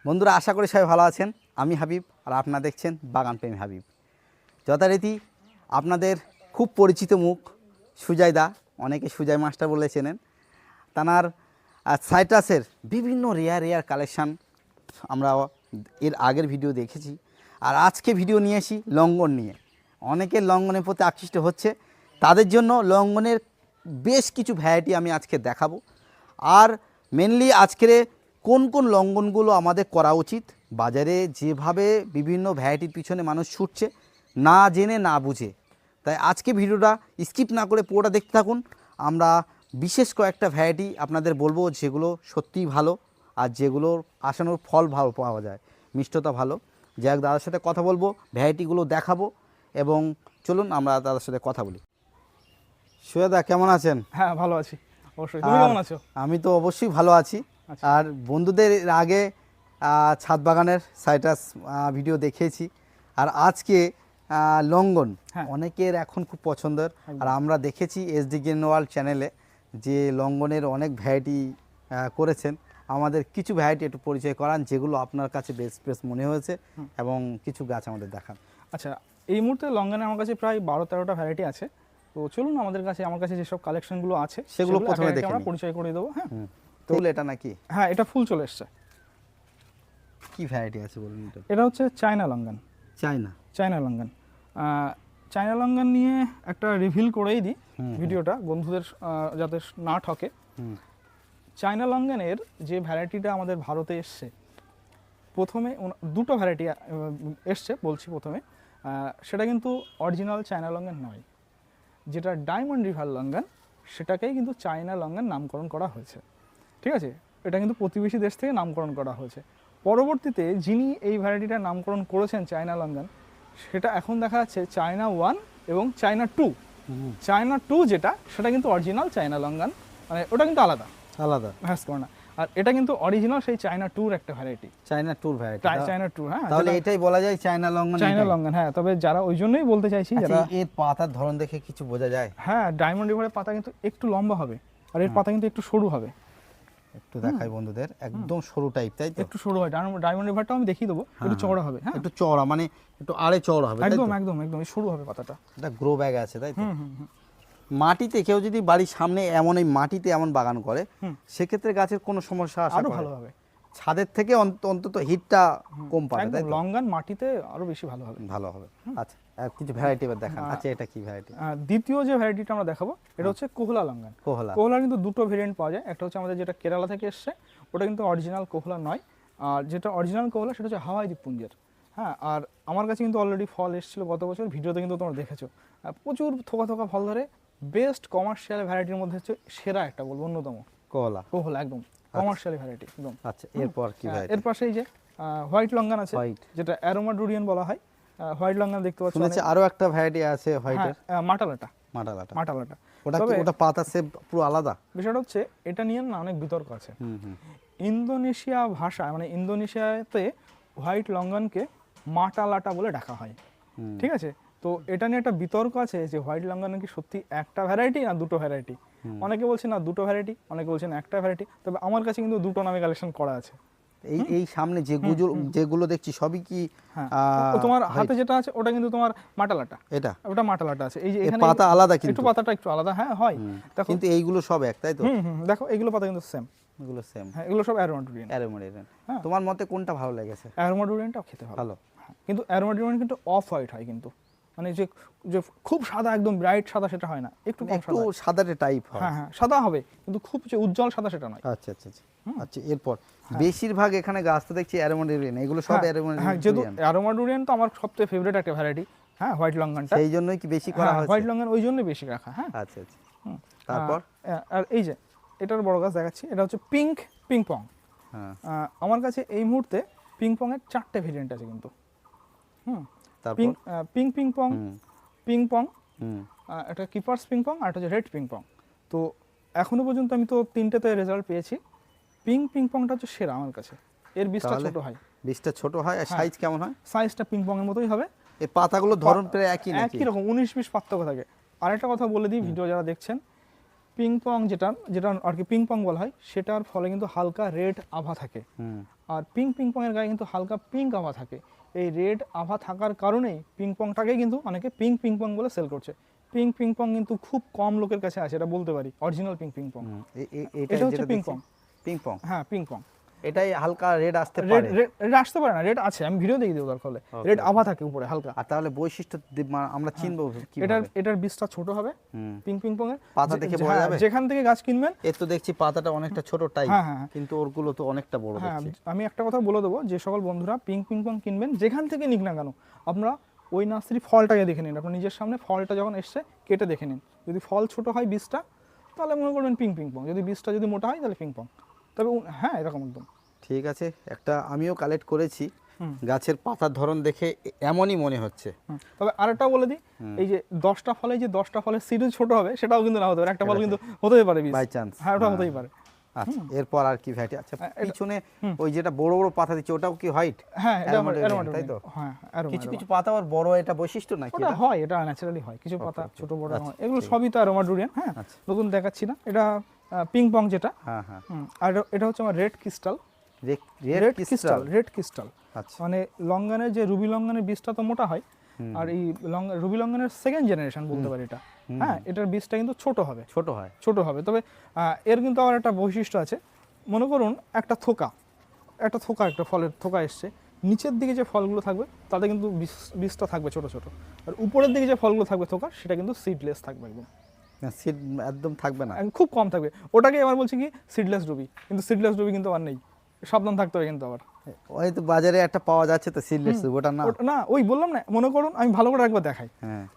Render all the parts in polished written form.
বন্ধুরা, আশা করি সবাই ভালো আছেন। আমি হাবিব, আর আপনারা দেখছেন বাগান প্রেমী হাবিব। যথারীতি আপনাদের খুব পরিচিত মুখ সুজয় দা, অনেকে সুজয় মাস্টার বলে চেনেন। তানার সাইট্রাসের বিভিন্ন রেয়ার কালেকশান আমরা এর আগের ভিডিও দেখেছি, আর আজকে ভিডিও নিয়ে আসি লঙ্ঘন নিয়ে। অনেকে লঙ্ঘনের প্রতি আকৃষ্ট হচ্ছে, তাদের জন্য লঙ্ঘনের বেশ কিছু ভ্যারাইটি আমি আজকে দেখাবো। আর মেনলি আজকের কোন কোন লঙ্ঘনগুলো আমাদের করা উচিত, বাজারে যেভাবে বিভিন্ন ভ্যারাইটির পিছনে মানুষ ছুটছে না জেনে না বুঝে, তাই আজকে ভিডিওটা স্কিপ না করে পুরোটা দেখতে থাকুন। আমরা বিশেষ কয়েকটা ভ্যারাইটি আপনাদের বলবো যেগুলো সত্যিই ভালো, আর যেগুলোর আসানোর ফল ভালো পাওয়া যায়, মিষ্টতা ভালো। যাই হোক, দাদার সাথে কথা বলবো, ভ্যারাইটিগুলো দেখাবো, এবং চলুন আমরা দাদার সাথে কথা বলি। সুজয়দা, কেমন আছেন? হ্যাঁ, ভালো আছি অবশ্যই। তুমি কেমন আছো? আমি তো অবশ্যই ভালো আছি। আর বন্ধুদের এর আগে ছাদ বাগানের সাইট্রাস ভিডিও দেখিয়েছি, আর আজকে লঙ্ঘন অনেকের এখন খুব পছন্দের। আর আমরা দেখেছি এসডি গ্রিন ওয়ার্ল্ড চ্যানেলে যে লঙ্ঘনের অনেক ভ্যারাইটি করেছেন। আমাদের কিছু ভ্যারাইটি একটু পরিচয় করান যেগুলো আপনার কাছে বেস্ট মনে হয়েছে, এবং কিছু গাছ আমাদের দেখান। আচ্ছা, এই মুহূর্তে লঙ্ঘনে আমার কাছে প্রায় 12-13টা ভ্যারাইটি আছে। তো চলুন আমার কাছে যেসব কালেকশনগুলো আছে সেগুলো প্রথমে দেখে আমরা পরিচয় করে দেবো। হ্যাঁ, তো এটা নাকি? হ্যাঁ, এটা ফুল চলে এসছে। কি ভ্যারাইটি আছে বলুন? এটা হচ্ছে চায়না লঙ্ঘন। চায়না লঙ্ঘন চায়না লঙ্ঘন নিয়ে একটা রিভিল করেই দিই ভিডিওটা, বন্ধুদের যাতে না ঠকে। চায়না লঙ্ঘনের যে ভ্যারাইটিটা আমাদের ভারতে এসছে, প্রথমে দুটো ভ্যারাইটি এসছে বলছি। প্রথমে সেটা কিন্তু অরিজিনাল চায়না লঙ্ঘন নয়, যেটা ডায়মন্ড রিভার লঙ্ঘন, সেটাকেই কিন্তু চায়না লঙ্ঘন নামকরণ করা হয়েছে। ঠিক আছে, এটা কিন্তু প্রতিবেশী দেশ থেকে নামকরণ করা হয়েছে। পরবর্তীতে যিনি এই ভ্যারাইটিটার নামকরণ করেছেন চায়না লঙ্ঘন, সেটা এখন দেখা যাচ্ছে চায়না 1 এবং চায়না 2। চায়না 2 যেটা, সেটা কিন্তু অরিজিনাল চায়না লঙ্ঘন, মানে ওটা কিন্তু আলাদা হ্যাঁ না। আর এটা কিন্তু অরিজিনাল সেই চায়না 2 একটা ভ্যারাইটি, চায়না 2। হ্যাঁ, তাহলে এটাই বলা যায় চায়না লঙ্ঘন। হ্যাঁ, তবে যারা ওই জন্যই বলতে চাইছি, যারা এর পাতার ধরন দেখে কিছু বোঝা যায়। হ্যাঁ, ডায়মন্ড রিভারের পাতা কিন্তু একটু লম্বা হবে, আর এর পাতা কিন্তু একটু সরু হবে। একটু দেখাই বন্ধুদের, একদম সরু টাইপ, তাই তো? একটু সরু হয়। ডায়মন্ড রিভারটাও আমি দেখিয়ে দেবো, একটু চওড়া হবে। হ্যাঁ, একটু চওড়া, মানে একটু আড়ে চওড়া হবে, একদম সরু হবে পাতাটা। এটা গ্রো ব্যাগ আছে, তাই তো? মাটিতে কেউ যদি বাড়ির সামনে এমন এই মাটিতে এমন বাগান করে, সেক্ষেত্রে গাছের কোনো সমস্যা আসা আরো ভালো হবে। ছাদের থেকে অন্তত হিটটা কম পাবে, তাই তো? লঙ্ঘন মাটিতে আরো বেশি ভালো হবে। আচ্ছা, আর কিছু ভ্যারাইটি এবার দেখান। আচ্ছা, এটা কি ভ্যারাইটি? দ্বিতীয় যে ভ্যারাইটিটা আমরা দেখাবো, এটা হচ্ছে কোহলা লঙ্ঘন। কোহলা কিন্তু দুটো ভেরিয়েন্ট পাওয়া যায়। একটা হচ্ছে আমাদের যেটা কেরালা থেকে এসছে, ওটা কিন্তু অরিজিনাল কোহলা নয়। আর যেটা অরিজিনাল কোহলা, সেটা হচ্ছে হাওয়াই দ্বীপপুঞ্জের। হ্যাঁ, আর আমার কাছে কিন্তু অলরেডি ফল এসেছিল গত বছর, ভিডিওতে কিন্তু তোমরা দেখেছো। প্রচুর থোকা ফল ধরে। বেস্ট কমার্শিয়াল ভ্যারাইটির মধ্যে হচ্ছে সেরা একটা বলবো, অন্যতম কোহলা একদম কমার্শিয়াল ভ্যারাইটি একদম। আচ্ছা, এরপর কি ভ্যারাইটি? এর পাশেই যে হোয়াইট লঙ্ঘন আছে, যেটা অ্যারোমা ডুরিয়ান বলা হয়। হোয়াইট লঙ্ঘন দেখতে পাচ্ছ। শুনেছি আরো একটা ভ্যারাইটি আছে হোয়াইটের, মাটালাটা। ওটা পাতা সেপ পুরো আলাদা। বিষয়টা হচ্ছে, এটা নিয়ে না অনেক বিতর্ক আছে। ইন্দোনেশিয়া ভাষায়, মানে ইন্দোনেশিয়াতে হোয়াইট লঙ্ঘনকে মাটালাটা বলে ডাকা হয়। ঠিক আছে, তো এটা নিয়ে একটা বিতর্ক আছে যে হোয়াইট লঙ্ঘন কি সত্যি একটা ভ্যারাইটি না দুটো ভ্যারাইটি। অনেকে বলছে না দুটো ভ্যারাইটি, অনেকে বলছেন একটা ভ্যারাইটি। তবে আমার কাছে কিন্তু দুটো নামে কালেকশন করা আছে। এই সামনে যেগুলো দেখছি সবই কি তোমার হাতে যেটা আছে ওটা কিন্তু তোমার মাটালাটা, ওটা মাটালাটা আছে। এই যে এখানে পাতা আলাদা, কিন্তু পাতাটা একটু আলাদা। হ্যাঁ, হয়। দেখো, কিন্তু এইগুলো সব এক, তাই তো? দেখো, এগুলো পাতা কিন্তু সেম। হ্যাঁ, এগুলো সব অ্যারোমা ডুরিয়ান। তোমার মতে কোনটা ভালো লেগেছে? অ্যারোমা ডুরিয়ানটাও খেতে ভালো, কিন্তু অ্যারোমা ডুরিয়ান কিন্তু অফ হোয়াইট হয়, কিন্তু মানে যে খুব সাদা, একদম ব্রাইট সাদা সেটা হয় না, একটু সাদাটে টাইপ হয়। হ্যাঁ, সাদা হবে, কিন্তু খুব যে উজ্জ্বল সাদা সেটা নয়। আচ্ছা, এরপর বেশিরভাগ এখানে গাছ তো দেখছি অ্যারোমা ডুরিয়ান, এগুলো সব অ্যারোমা ডুরিয়ান। হ্যাঁ, যেহেতু অ্যারোমা ডুরিয়ান তো আমার সবচেয়ে ফেভারিট একটা ভ্যারাইটি। হ্যাঁ, হোয়াইট লঙ্ঘনটা সেই জন্যই কি বেশি করা হয়েছে? হোয়াইট লঙ্ঘন ওই জন্যই বেশি রাখা। হ্যাঁ, আচ্ছা। তারপর আর এই যে এটার বড় গাছ দেখাচ্ছি, এটা হচ্ছে পিং পং। আমার কাছে এই মুহূর্তে পিং পং এর 4টে ভেরিয়েন্ট আছে কিন্তু। পিং পং, একটা কিপার্স পিং পং, আর একটা হচ্ছে রেড পিং পং। তো এখনো পর্যন্ত আমি তো 3টেতে রেজাল্ট পেয়েছি। পিং পংটা হচ্ছে সেরা আমার কাছে। এর বীজটা ছোট হয়। আর সাইজ কেমন হয়? সাইজটা পিং পং এর মতোই হবে। এই পাতাগুলো ধরন প্রায় একই রকম, 19-20 পার্থক্য থাকে। আরেকটা কথা বলে দিই, ভিডিও যারা দেখছেন, পিং পং যেটা যেটা আর কি পিং পং বলা হয়, সেটার ফলে কিন্তু হালকা রেড আভা থাকে। আর পিং পং এর গায়ে কিন্তু হালকা পিঙ্ক আভা থাকে। এই রেড আভা থাকার কারণেই পিং পংটাকে কিন্তু অনেকে পিং পং বলে সেল করছে। পিং পং কিন্তু খুব কম লোকের কাছে আছে, এটা বলতে পারি, অরিজিনাল পিং পং। এটা হচ্ছে পিং পং। পিং পং, হ্যাঁ পিং পং। এটাই হালকা রেড আসতে পারে। রেড আসতে পারে না, রেড আছে, আমি ভিডিও দেখিয়ে দেবো দরকার হলে। রেড আভা থাকে উপরে হালকা। আর তাহলে বৈশিষ্ট্য আমরা চিনবো কিভাবে? এটার বীজটা ছোট হবে পিং পং এর, পাতা দেখে বোঝা যাবে। যেখান থেকে গাছ কিনবেন এর তো দেখছি পাতাটা অনেকটা ছোট টাইপ, কিন্তু ওরগুলো তো অনেকটা বড় দেখছি। আমি একটা কথা বলে দেবো, যে সকল বন্ধুরা পিং পং কিনবেন যেখান থেকে নিক না কেন, আপনারা ওই নার্সারি ফলটাকে দেখে নিন, আপনার নিজের সামনে ফলটা যখন এসছে কেটে দেখে নিন। যদি ফল ছোট হয় বীজটা, তাহলে মনে করবেন পিং পং। যদি বীজটা যদি মোটা হয় তাহলে পিং পং। তবে হ্যাঁ এরকম একদম ঠিক আছে। একটা আমিও কালেক্ট করেছি, গাছের পাতার ধরন দেখে এমনই মনে হচ্ছে। তবে আরেকটা বলে দিই, এই যে 10টা ফলে যে 10টা ফলের সিরিজ ছোট হবে, সেটাও কিন্তু না হতে পারে। একটা ফল কিন্তু হতেই পারে বাই চান্স। হ্যাঁ ওটা হতেই পারে। আচ্ছা, এরপর আর কি ভ্যারাইটি? আচ্ছা, পিছনে ওই যেটা বড় বড় পাতা দিচ্ছে ওটাও কি হোয়াইট? হ্যাঁ এটা অ্যারোমাটিক, তাই তো? হ্যাঁ কিছু কিছু পাতা আর বড়, এটা বৈশিষ্ট্য নাকি? এটা হয়, এটা ন্যাচারালি হয়, কিছু পাতা ছোট বড় হয়, এগুলো সবই তো অ্যারোমাডুরিয়ান। হ্যাঁ নতুন দেখাচ্ছি না, এটা পিং পং যেটা। হ্যাঁ হ্যাঁ। আর এটা হচ্ছে আমার রেড ক্রিস্টাল। রেড ক্রিস্টাল আচ্ছা, মানে লঙ্গানের যে রুবি লঙ্গানের বীজটা তো মোটা হয়, আর এই রুবি লঙ্গানের সেকেন্ড জেনারেশন বলতে পারি এটা। হ্যাঁ এটার বীজটা কিন্তু ছোট হবে। তবে এর কিন্তু আবার একটা বৈশিষ্ট্য আছে। মনে করুন একটা ফলের থোকা এসছে, নিচের দিকে যে ফলগুলো থাকবে তাতে কিন্তু বীজটা থাকবে ছোট ছোট, আর উপরের দিকে যে ফলগুলো থাকবে থোকা, সেটা কিন্তু সিডলেস থাকবে একদম। সিড একদম থাকবে না, খুব কম থাকবে। ওটাকে আবার বলছি কি সিডলেস রুবি, কিন্তু সিডলেস রুবি কিন্তু আবার নেই, সাবধান থাকতে হবে কিন্তু আবার। ওই তো বাজারে একটা পাওয়া যাচ্ছে তো সিডলেস, ওটা না? না ওই বললাম না, মনে করুন আমি ভালো করে একবার দেখাই।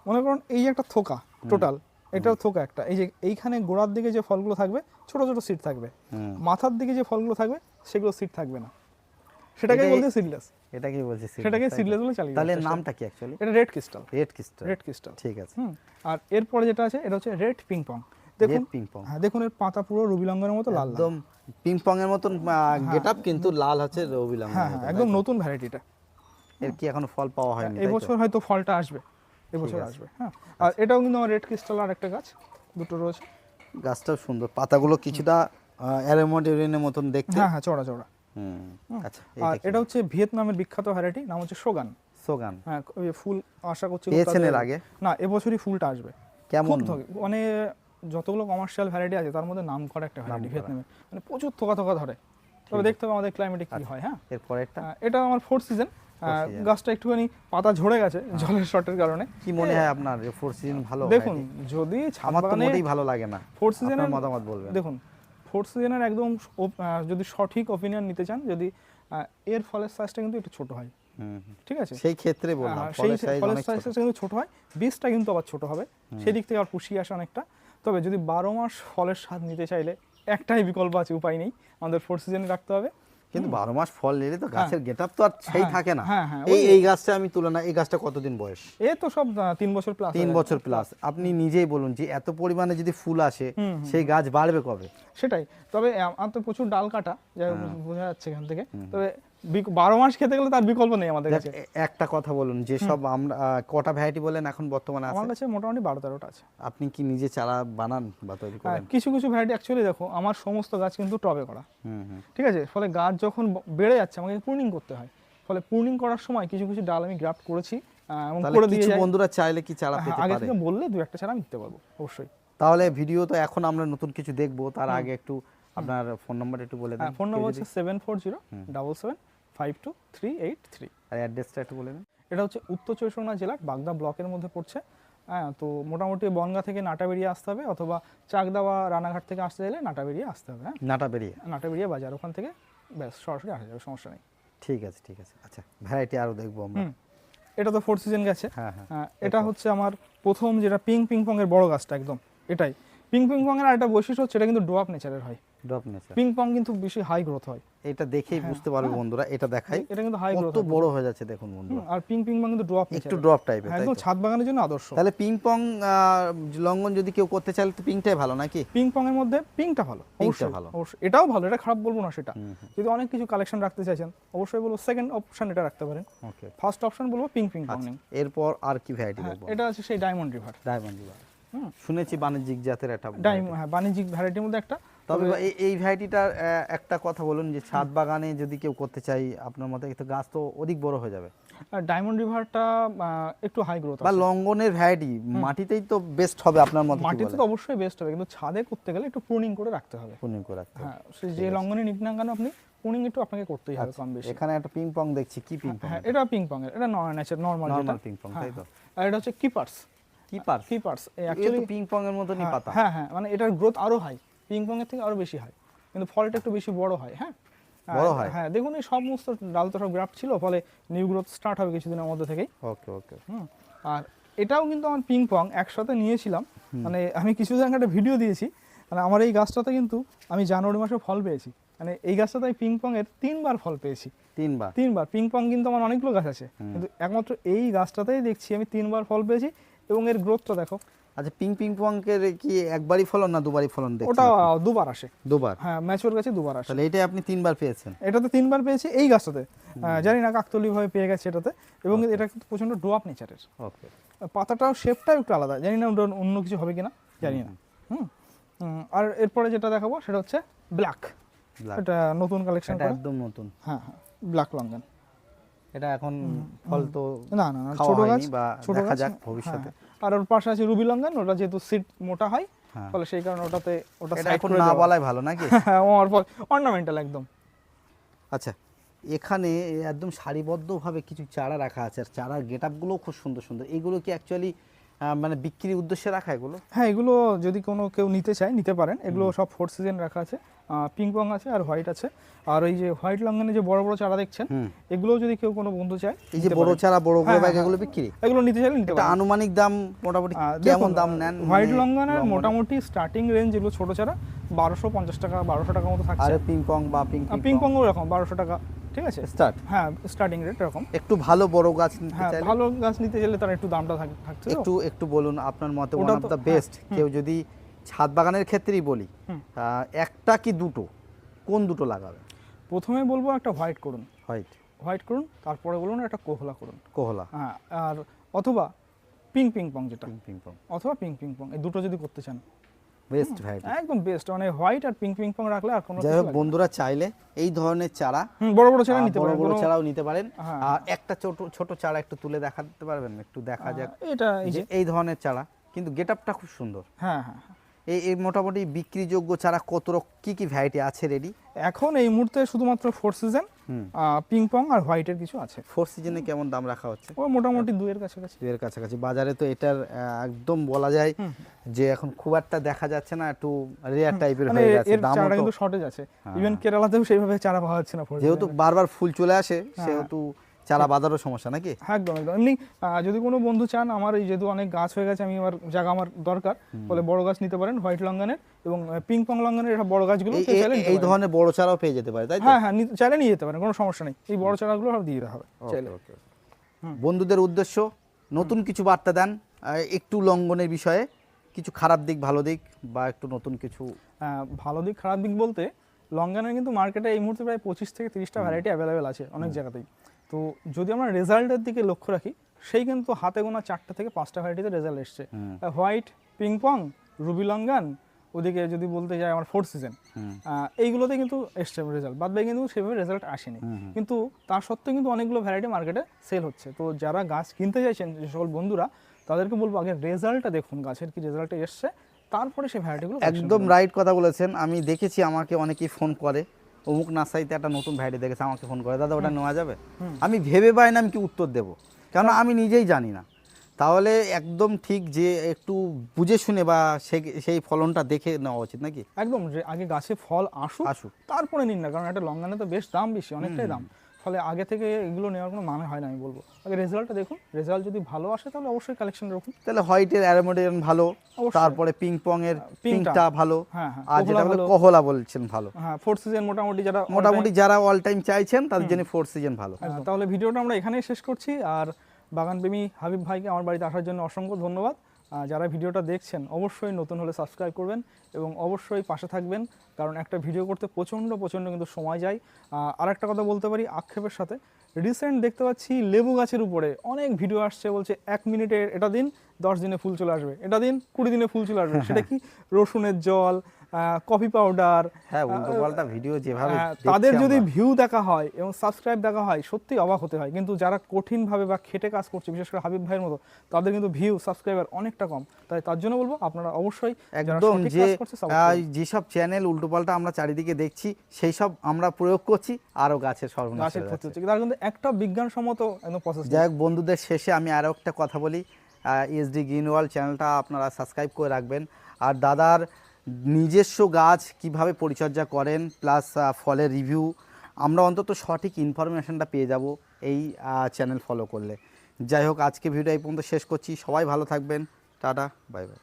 মনে করুন এই যে একটা থোকা টোটাল, এটাও থোকা একটা, এই যে এইখানে গোড়ার দিকে যে ফলগুলো থাকবে ছোট ছোট সিড থাকবে, মাথার দিকে যে ফলগুলো থাকবে সেগুলো সিড থাকবে না, সেটাকে বলতে সিডলেস। এটাকে বলছে সেটাকে সিডলেস বলে চালিয়ে। তাহলে নামটা কি অ্যাকচুয়ালি? এটা রেড ক্রিস্টাল। ঠিক আছে। আর এরপরে যেটা আছে এটা হচ্ছে রেড পিং পং। দেখুন পিং পং, হ্যাঁ দেখুন এর পাতা পুরো রুবি লঙ্গানের মতো লাল, একদম পিং পং এর মতন গেটআপ, কিন্তু লাল হচ্ছে রবি লঙ্গন। হ্যাঁ একদম নতুন ভ্যারাইটিটা। এর কি এখনো ফল পাওয়া হয়নি? এই বছর হয়তো ফলটা আসবে, এবছর আসবে। হ্যাঁ আর এটাও কিন্তু আমার রেড ক্রিস্টাল আর একটা গাছ, দুটো রয়েছে। গাছটাও সুন্দর, পাতাগুলো কিছুটা অ্যারোমাডিউরিনের মতন দেখতে। হ্যাঁ চওড়া। আচ্ছা, আর এটা হচ্ছে ভিয়েতনামের বিখ্যাত ভ্যারাইটি, নাম হচ্ছে সোগান। হ্যাঁ, ওই ফুল আশা করছি পেয়েছেন এর আগে? না, এবছরই ফুলটা আসবে। কেমন? মানে যতগুলো কমার্শিয়াল ভ্যারাইটি আছে তার মধ্যে নাম করা একটা ভ্যারাইটি ভিয়েতনামের, মানে প্রচুর থোকা ধরে। তবে দেখতে হবে আমাদের ক্লাইমেটে কি হয়। হ্যাঁ এরপরে এটা আমার 4th সিজন। গাছটা একটুখানি পাতা ঝরে গেছে জলের শর্টের কারণে। কি মনে হয় আপনার 4th সিজন ভালো? দেখুন যদি আমার তো মোটেই ভালো লাগে না। 4th সিজনের মতামত বলবেন। দেখুন 4th সিজনের একদম যদি সঠিক অপিনিয়ন নিতে চান, যদি এর ফলের সাইজটা কিন্তু একটু ছোট হয়, ঠিক আছে, সেই ক্ষেত্রে বললাম ফলের সাইজটা কিন্তু ছোট হয়, বীজটা কিন্তু আবার ছোট হবে, সেই দিক থেকে আবার পুষিয়ে আসে অনেকটা। তবে যদি 12 মাস ফলের স্বাদ নিতে চাইলে একটাই বিকল্প আছে, উপায় নেই, আমাদের 4th সিজনে রাখতে হবে। কিন্তু 12 মাস ফল নিলে তো গাছের গেটআপ তো আর সেই থাকে না। হ্যাঁ এই গাছটা আমি তুলনা, এই গাছটা কতদিন বয়স? এ তো সব 3 বছর প্লাস। 3 বছর প্লাস। আপনি নিজেই বলুন যে এত পরিমাণে যদি ফুল আসে, সেই গাছ বাড়বে কবে? সেটাই। তবে আমার তো প্রচুর ডাল কাটা, যা বোঝা যাচ্ছে এখান থেকে। তবে 12 মাস খেতে গেলে তার বিকল্প নেই আমাদের কাছে। একটা কথা বলুন, যে সব আমরা কটা ভ্যারাইটি বলেন এখন বর্তমানে আছে? আমার কাছে মোটামুটি 12-13টা আছে। আপনি কি নিজে চারা বানান বা তৈরি করেন? কিছু ভ্যারাইটি অ্যাকচুয়ালি দেখো, আমার সমস্ত গাছ কিন্তু টবে করা, ঠিক আছে। ফলে গাছ যখন বেড়ে যাচ্ছে আমাকে প্রুনিং করতে হয়, ফলে প্রুনিং করার সময় কিছু ডাল আমি গ্রাফট করেছি এবং করে দিয়ে যাই। বন্ধুরা চাইলে কি চারা পেতে পারে? আগে থেকে বললে 2-1টা চারা আমি দিতে পারবো অবশ্যই। তাহলে ভিডিও তো এখন আমরা নতুন কিছু দেখবো, তার আগে একটু আপনার ফোন নাম্বার একটু বলে দেন। ফোন নাম্বার হচ্ছে 7407752383। আর অ্যাড্রেসটা একটু বলে দেন। এটা হচ্ছে উত্তর চব্বিশ পরগনা জেলার বাগদা ব্লকের মধ্যে পড়ছে। হ্যাঁ তো মোটামুটি বনগা থেকে নাটাবেরিয়া আসতে হবে, অথবা চাকদা বা রানাঘাট থেকে আসতে চাইলে নাটাবেরিয়া আসতে হবে। হ্যাঁ নাটাবেরিয়া বাজার, ওখান থেকে ব্যাস সরাসরি আসা যাবে, সমস্যা নেই। ঠিক আছে। আচ্ছা, ভ্যারাইটি আরো দেখবো আমরা। এটা তো 4th সিজন গেছে। এটা হচ্ছে আমার প্রথম যেটা পিং পং এর বড় গাছটা একদম এটাই। পিং পং এর আরেকটা বৈশিষ্ট্য হচ্ছে এটা কিন্তু ডোয়াপ নেচারের হয়। পিং পং কিন্তু বেশি হাই গ্রোথ হয়, এটা দেখেই বুঝতে পারবে বন্ধুরা। এটা দেখাই, এটা কিন্তু হাই গ্রোথ, কত বড় হয়ে যাচ্ছে দেখুন বন্ধুরা। আর পিং পং কিন্তু ড্রপ, একটু ড্রপ টাইপের, একদম ছাদ বাগানের জন্য আদর্শ। তাহলে পিং পং লঙ্ঘন যদি কেউ করতে চাইলে তো পিংটাই ভালো নাকি? পিং পং এর মধ্যে পিংটা ভালো, অবশ্যই এটাও ভালো, এটা খারাপ বলবো না সেটা। যদি অনেক কিছু কালেকশন রাখতে চাইছেন অবশ্যই বলবো সেকেন্ড অপশন এটা রাখতে পারেন। ওকে, ফার্স্ট অপশন বলবো পিং পং। এরপর আর কি ভ্যারাইটি দেখবো? এটা আছে সেই ডায়মন্ড রিভার। শুনেছি বাণিজ্যিক জাতের একটা হ্যাঁ বাণিজ্যিক ভ্যারাইটির মধ্যে একটা। তবে এই ভ্যারাইটিটার একটা কথা বলুন যে ছাদ বাগানে যদি কেউ করতে চাই আপনার মতে তো গাছ তো অধিক বড় হয়ে যাবে। ডায়মন্ড রিভারটা একটু হাই গ্রোথ বা লঙ্ঘনের ভ্যারাইটি মাটিতেই তো বেস্ট হবে আপনার মতে? মাটিতে তো অবশ্যই বেস্ট হবে, কিন্তু ছাদে করতে গেলে একটু প্রুনিং করে রাখতে হবে। প্রুনিং করে রাখতে হবে, হ্যাঁ সে যে লঙ্ঘনে নিক না কেন আপনি প্রুনিং একটু আপনাকে করতেই হবে কম বেশি। এখানে একটা পিং পং দেখছি, কি পিং পং? হ্যাঁ এটা পিং পং এর, এটা নরমাল যেটা পিং পং, তাই তো? আর এটা হচ্ছে কিপার্স। কিপার্স অ্যাকচুয়ালি পিং পং এর মতনই পাতা। হ্যাঁ হ্যাঁ, মানে এটার গ্রোথ আরো হাই, পিং পং এর থেকে আরো বেশি হয়, কিন্তু ফলটা একটু বেশি বড় হয়। হ্যাঁ বড় হয়, হ্যাঁ দেখুন এই সমস্ত ডাল তো সব গ্রাফট ছিল, ফলে নিউ গ্রোথ স্টার্ট হবে কিছুদিনের মধ্যে থেকেই। ওকে ওকে। আর এটাও কিন্তু আমার পিং পং একসাথে নিয়েছিলাম, মানে আমি কিছুদিন আগে একটা ভিডিও দিয়েছি, মানে আমার এই গাছটাতে কিন্তু আমি জানুয়ারি মাসে ফল পেয়েছি, মানে এই গাছটাতে আমি পিং পং এর 3বার ফল পেয়েছি। 3বার পিং পং কিন্তু আমার অনেকগুলো গাছ আছে, কিন্তু একমাত্র এই গাছটাতেই দেখছি আমি 3বার ফল পেয়েছি, এবং এর গ্রোথটা দেখো। আচ্ছা পিং পং এর কি একবারই ফলন না দুবারই ফলন দেখছেন? ওটা দুবার আসে, দুবার? হ্যাঁ ম্যাচিওর গাছে দুবার আসে। তাহলে এটাই আপনি 3বার পেয়েছেন? এটাতে 3বার পেয়েছি এই গাছটাতে, জানি না কাকতলি ভাবে পেয়ে গেছে এটাতে, এবং এটা কিন্তু প্রচন্ড ডোয়াপ নেচারের। ওকে। পাতাটাও শেপটাও একটু আলাদা, জানি না ওটা অন্য কিছু হবে কিনা, জানি না। আর এরপরে যেটা দেখাবো সেটা হচ্ছে ব্ল্যাক, এটা নতুন কালেকশন, এটা একদম নতুন। হ্যাঁ হ্যাঁ ব্ল্যাক লঙ্ঘন। এটা এখন ফল তো না না না, ছোট গাছ, ছোট দেখা যাক ভবিষ্যতে। আর ওর পাশে আছে রুবি লঙ্ঘন, ওটা যেহেতু সিড মোটা হয় ফলে সেই কারণে ওটাতে ওটা সাইড এখন করে না দেওয়া। বলাই ভালো নাকি? হ্যাঁ ওর ফল অর্নামেন্টাল একদম। আচ্ছা এখানে একদম সারিবদ্ধভাবে কিছু চারা রাখা আছে, আর চারার গেটআপগুলো খুব সুন্দর সুন্দর। এগুলো কি অ্যাকচুয়ালি মানে বিক্রির উদ্দেশ্যে রাখা এগুলো? হ্যাঁ এগুলো যদি কোনো কেউ নিতে চায় নিতে পারেন, এগুলো সব 4 সিজন রাখা আছে, পিং পং আছে আর হোয়াইট আছে। আর এই যে হোয়াইট লঙ্ঘনে যে বড় বড় চারা দেখছেন, এগুলো যদি কেউ কোনো বন্ধু চায়, এই যে বড় চারা বড় বড় ব্যাগ এগুলো বিক্রি, এগুলো নিতে চাইলে নিতে এটা পারেন। আনুমানিক দাম মোটামুটি কেমন দাম নেন? হোয়াইট লঙ্ঘনের মোটামুটি স্টার্টিং রেঞ্জ যেগুলো ছোট চারা 1250 টাকা 1200 টাকার মতো থাকছে। আর পিং পং বা পিং পং এরকম 1200 টাকা, ঠিক আছে স্টার্ট। হ্যাঁ স্টার্টিং রেট এরকম। একটু ভালো বড় গাছ নিতে হ্যাঁ চাইলে, ভালো গাছ নিতে চাইলে তার একটু দামটা থাকছে। একটু বলুন আপনার মতে ওয়ান অফ দা বেস্ট, কেউ যদি ছাদ বাগানের ক্ষেত্রেই বলি, একটা কি দুটো, কোন দুটো লাগাবে? প্রথমে বলবো একটা হোয়াইট করুন, হোয়াইট করুন, তারপরে বলুন একটা কোহলা করুন। কোহলা, হ্যাঁ আর অথবা পিং পং যেটা, পিং পং অথবা পিং পং, এই দুটো যদি করতে চান বেস্ট ভ্যারাইটি, একদম বেস্ট। মানে হোয়াইট আর পিং পং রাখলে আর কোনো যাই হোক বন্ধুরা চাইলে এই ধরনের চারা বড় বড় চারা নিতে পারেন, বড় চারাও নিতে পারেন। হ্যাঁ। আর একটা ছোট চারা একটু তুলে দেখাতে পারবেন? একটু দেখা যাক এটা এই ধরনের চারা, কিন্তু গেটআপটা খুব সুন্দর। হ্যাঁ হ্যাঁ এই মোটামুটি বিক্রিযোগ্য চারা কত কি ভ্যারাইটি আছে রেডি এখন এই মুহূর্তে? শুধুমাত্র 4 সিজন পিং পং আর হোয়াইটের কিছু আছে। 4 সিজনে কেমন দাম রাখা হচ্ছে? ও মোটামুটি 2 এর কাছাকাছি। 2 এর কাছাকাছি বাজারে তো এটার একদম বলা যায় যে এখন খুব একটা দেখা যাচ্ছে না, একটু রেয়ার টাইপের হয়ে গেছে। এর চারা কিন্তু শর্টেজ আছে, ইভেন কেরালাতেও সেইভাবে চারা পাওয়া যাচ্ছে না, যেহেতু বারবার ফুল চলে আসে সেহেতু চারা বাঁধারও সমস্যা নাকি? একদম একদম। এমনি যদি কোনো বন্ধু চান, আমার এই যেহেতু অনেক গাছ হয়ে গেছে, আমি আমার জায়গা আমার দরকার, বলে বড় গাছ নিতে পারেন হোয়াইট লঙ্ঘনের এবং পিং পং লঙ্ঘনের, এটা বড় গাছগুলো এই ধরনের বড় চারাও পেয়ে যেতে পারে, তাই তো? হ্যাঁ হ্যাঁ চাইলে নিয়ে যেতে পারেন, কোনো সমস্যা নেই, এই বড় চারাগুলো সব দিয়ে দেওয়া হবে চাইলে। বন্ধুদের উদ্দেশ্য নতুন কিছু বার্তা দেন একটু লঙ্ঘনের বিষয়ে, কিছু খারাপ দিক ভালো দিক বা একটু নতুন কিছু। ভালো দিক খারাপ দিক বলতে, লঙ্ঘনের কিন্তু মার্কেটে এই মুহূর্তে প্রায় 25 থেকে 30টা ভ্যারাইটি অ্যাভেলেবেল আছে অনেক জায়গাতেই। তো যদি আমরা রেজাল্টের দিকে লক্ষ্য রাখি, সেই কিন্তু হাতে গোনা 4টা থেকে 5টা ভ্যারাইটিতে রেজাল্ট এসছে। হোয়াইট, পিং পং, রুবি লঙ্ঘন, ওদিকে যদি বলতে যাই আমার 4 সিজন, এইগুলোতে কিন্তু এসছে রেজাল্ট, বাদ বাকি কিন্তু সেভাবে রেজাল্ট আসেনি। কিন্তু তার সত্ত্বেও কিন্তু অনেকগুলো ভ্যারাইটি মার্কেটে সেল হচ্ছে। তো যারা গাছ কিনতে চাইছেন যে সকল বন্ধুরা, তাদেরকে বলবো আগে রেজাল্টটা দেখুন, গাছের কি রেজাল্টে এসছে, তারপরে সেই ভ্যারাইটিগুলো। একদম রাইট কথা বলেছেন। আমি দেখেছি আমাকে অনেকেই ফোন করে, অমুক নার্সারিতে একটা নতুন ভ্যারাইটি দেখেছে, আমাকে ফোন করে, দাদা ওটা নেওয়া যাবে? আমি ভেবে পাই না আমি কি উত্তর দেবো, কেননা আমি নিজেই জানি না। তাহলে একদম ঠিক যে একটু বুঝে শুনে বা সেই ফলনটা দেখে নেওয়া উচিত নাকি? একদম, আগে গাছে ফল আসুক তারপরে নিন না, কারণ একটা লঙ্ঘনে তো বেশ দাম বেশি, অনেকটাই দাম, ফলে আগে থেকে এগুলো নেওয়ার কোনো মানে হয় না। আমি বলবো আগে রেজাল্টটা দেখুন, রেজাল্ট যদি ভালো আসে তাহলে অবশ্যই কালেকশন রাখুন। তাহলে হোয়াইটের অ্যারোমেডিয়ান ভালো, তারপরে পিং পং এর পিংটা ভালো, আর যেটা হলো কোহলা বলছেন ভালো। হ্যাঁ 4 সিজন মোটামুটি যারা অল টাইম চাইছেন তাদের জন্য 4 সিজন ভালো। তাহলে ভিডিওটা আমরা এখানেই শেষ করছি। আর বাগান প্রেমী হাবিব ভাইকে আমার বাড়িতে আসার জন্য অসংখ্য ধন্যবাদ। যারা ভিডিওটা দেখছেন অবশ্যই নতুন হলে সাবস্ক্রাইব করবেন এবং অবশ্যই পাশে থাকবেন, কারণ একটা ভিডিও করতে প্রচণ্ড কিন্তু সময় যায়। আর একটা কথা বলতে পারি আক্ষেপের সাথে, রিসেন্ট দেখতে পাচ্ছি লেবু গাছের উপরে অনেক ভিডিও আসছে, বলছে 1 মিনিটে এটা দিন 10 দিনে ফুল চলে আসবে, এটা দিন 20 দিনে ফুল চলে আসবে। সেটা কি রসুনের জল, কফি পাউডার, হ্যাঁ উল্টোপাল্টা ভিডিও যেভাবে তাদের দেখছি যদি আমরা। ভিউ দেখা হয় এবং সাবস্ক্রাইব দেখা হয় সত্যি অবাক হতে হয়। কিন্তু যারা কঠিনভাবে বা খেটে কাজ করছে, বিশেষ করে হাবিব ভাইয়ের মতো, তাদের কিন্তু ভিউ সাবস্ক্রাইবার অনেকটা কম। তাই তার জন্য বলবো আপনারা অবশ্যই যারা একদম সঠিক যে কাজ করছে support করুন। যেসব চ্যানেল উল্টোপাল্টা আমরা চারিদিকে দেখছি সেই সব আমরা প্রয়োগ করছি, আরও গাছের সর্বনাশ গাছের হয়ে ক্ষতি যাচ্ছে। হচ্ছে, তার কিন্তু একটা বিজ্ঞানসম্মত একদম প্রসেস। যাই হোক বন্ধুদের, শেষে আমি আরও একটা কথা বলি, এসডি গ্রিন ওয়ার্ল্ড চ্যানেলটা আপনারা সাবস্ক্রাইব করে রাখবেন। আর দাদার নিজস্ব গাছ কিভাবে পরিচর্যা করেন প্লাস ফলের রিভিউ আমরা অন্তত সঠিক ইনফরমেশনটা পেয়ে যাব এই চ্যানেল ফলো করলে। যাই হোক আজকে ভিডিও এই পর্যন্ত শেষ করছি, সবাই ভালো থাকবেন, টাটা বাই বাই।